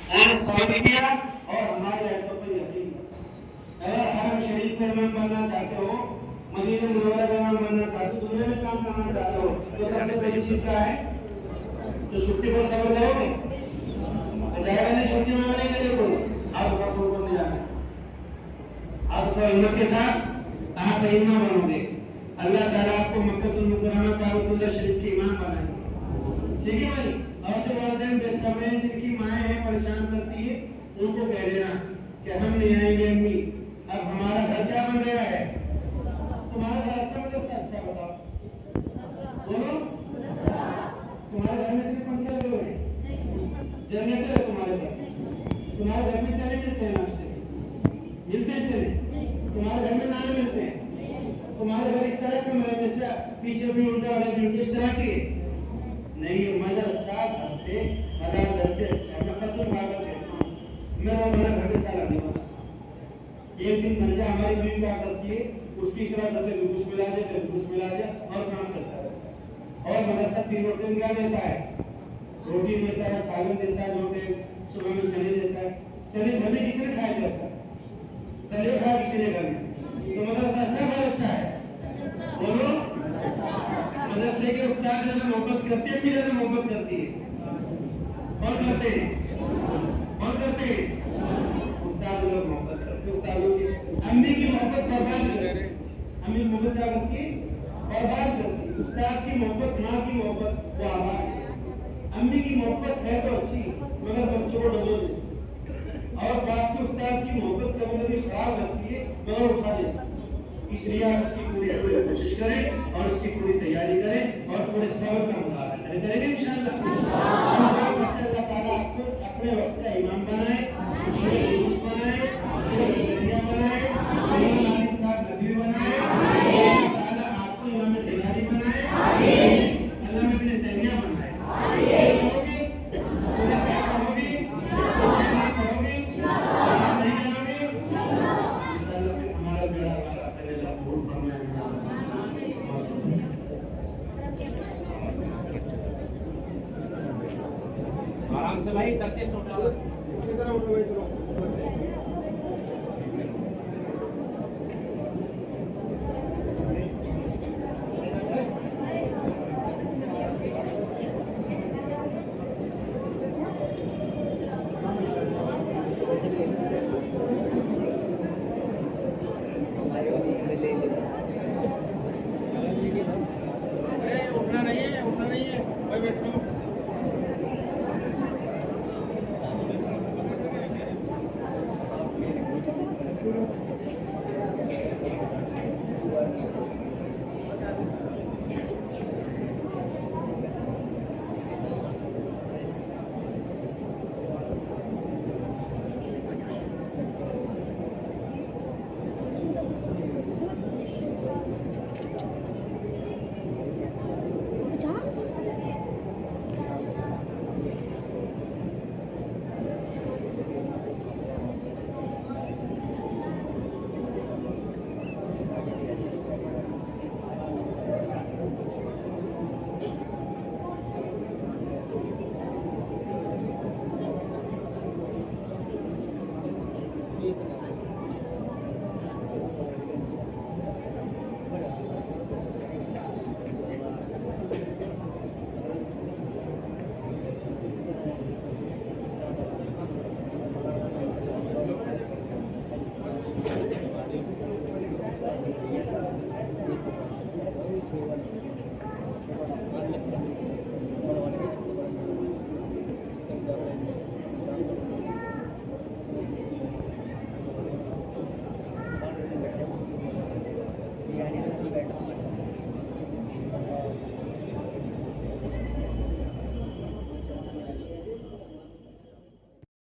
उन्होंने सवाल किया और हमारे आयतों पर यकीन किया। अगर हरम शरीफ का इमाम बनना चाहते हो, मदीना मुनव्वरा का इमाम बनना चाहते हो, दुनिया में काम करना चाहते हो, तो सबसे पहली चीज क्या है? तो छुट्टी पर सफर करोगे तो जाएगा नहीं, छुट्टी में नहीं करेगा कोई। आप को नहीं जाना, आप तो हिम्मत के साथ आप इमाम बनोगे। अल्लाह ताला आपको मक्का मुकर्रमा काबतुल्लाह शरीफ के इमाम बनाएगा। ठीक है भाई। और जो वालिदैन बेसब्र हैं, जिनकी माएँ हैं परेशान करती है, उनको कह देना कि हम नहीं आएंगे अम्मी, अब हमारा घर क्या बन गया है? तुम्हारा घर अच्छा मदरसा? अच्छा बताओ, बोलो। तुम्हारे घर में कितने पंखे लगे हुए हैं? जनरेटर है तुम्हारे घर? तुम्हारे घर में चने मिलते हैं? नाश्ते मिलते हैं चने? तुम्हारे घर में नान मिलते हैं? तुम्हारे घर इस तरह के मिले जैसे पीछे भी उल्टा और भी इस तरह की नहीं। मदरसा घर से 1000 दर्जे अच्छा। मैं कसम खाकर कहता हूँ, मैं रोजाना घर में साला नहीं होता। एक दिन मर्जा हमारी बीवी क्या करती है, उसकी तरह करते घुस मिला दे, घुस मिला दे और काम चलता रहता है। और मदरसा 3 रोटी क्या देता है? रोटी देता है, सालन देता है, जो सुबह में चने देता है। चने घर में किसने खाया जाता है? तले खाया किसी ने घर में? तो मदरसा अच्छा घर अच्छा है? बोलो। मदरसे के उस्ताद ज्यादा मोहब्बत करते हैं, ज्यादा मोहब्बत करती है? कौन करते हैं? कौन करते हैं? उस्ताद लोग मोहब्बत करते हैं। उस्तादों की अम्मी की मोहब्बत बर्बाद करते, अम्मी मोहब्बत क्या करती है? बर्बाद करती। उस्ताद की मोहब्बत, माँ की मोहब्बत वो आबाद है। अम्मी की मोहब्बत है तो अच्छी, मगर बच्चों को डबो दे। और बाप की उस्ताद की मोहब्बत कभी कभी खराब लगती है, मगर उठा देती। इसलिए आप इसकी पूरी कोशिश करें और इसकी पूरी तैयारी करें और पूरे सब्र का मुजाहरा करें। करेंगे इंशाअल्लाह। अल्लाह ताला आपको अपने वक्त का इमाम बनाए, शेख बनाए, शेख नदिया बनाए, इमाम साहब नबी बनाए, अल्लाह ताला आपको इमाम तैयारी बनाए, अल्लाह में अपने तैयारियां बनाए। करोगे पूरा क्या करोगे? कोशिश करोगे, नहीं करोगे इंशाअल्लाह फिर हमारा बेड़ा आराम से भाई, करते छोटा